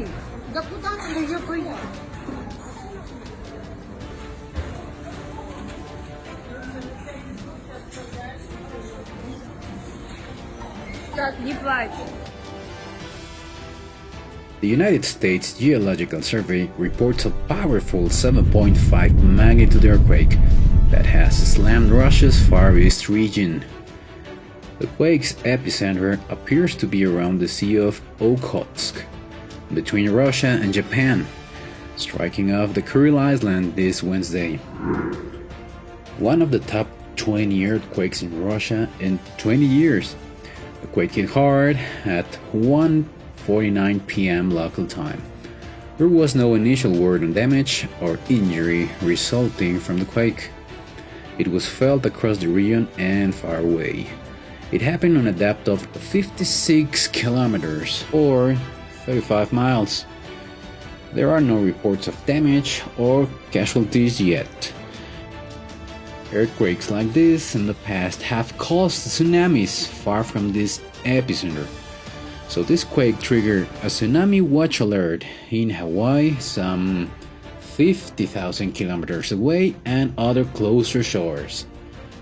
Иди. Да куда ты ее пойдешь? Так, не плачь. The United States Geological Survey reports a powerful 7.5 magnitude earthquake that has slammed Russia's Far East region. The quake's epicenter appears to be around the Sea of Okhotsk, between Russia and Japan, striking off the Kuril island this Wednesday. One of the top 20 earthquakes in Russia in 20 years. The quake hit hard at 1:49 p.m. local time. There was no initial word on damage or injury resulting from the quake. It was felt across the region and far away. It happened on a depth of 56 kilometers or 35 miles. There are no reports of damage or casualties yet. Earthquakes like this in the past have caused tsunamis far from this epicenter. So this quake triggered a tsunami watch alert in Hawaii, some 50,000 kilometers away, and other closer shores.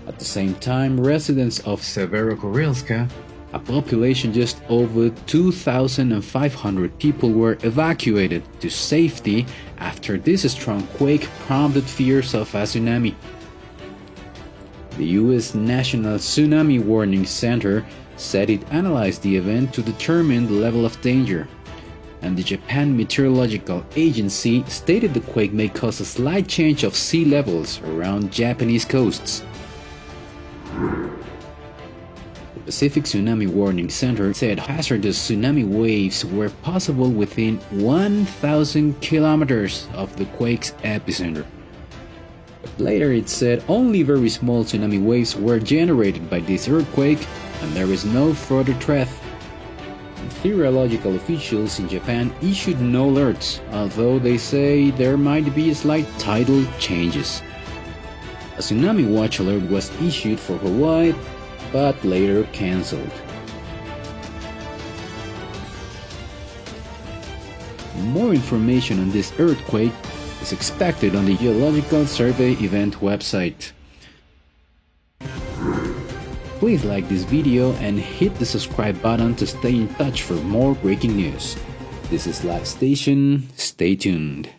At the same time, residents of Severo-Kurilsk, a population just over 2,500 people, were evacuated to safety after this strong quake prompted fears of a tsunami. The U.S. National Tsunami Warning Center said it analyzed the event to determine the level of danger, and the Japan Meteorological Agency stated the quake may cause a slight change of sea levels around Japanese coasts. The Pacific Tsunami Warning Center said hazardous tsunami waves were possible within 1,000 kilometers of the quake's epicenter. But later it said only very small tsunami waves were generated by this earthquake and there is no further threat. Meteorological officials in Japan issued no alerts, although they say there might be slight tidal changes. A tsunami watch alert was issued for Hawaii, but later cancelled. More information on this earthquake is expected on the Geological Survey event website. Please like this video and hit the subscribe button to stay in touch for more breaking news. This is Live Station, stay tuned.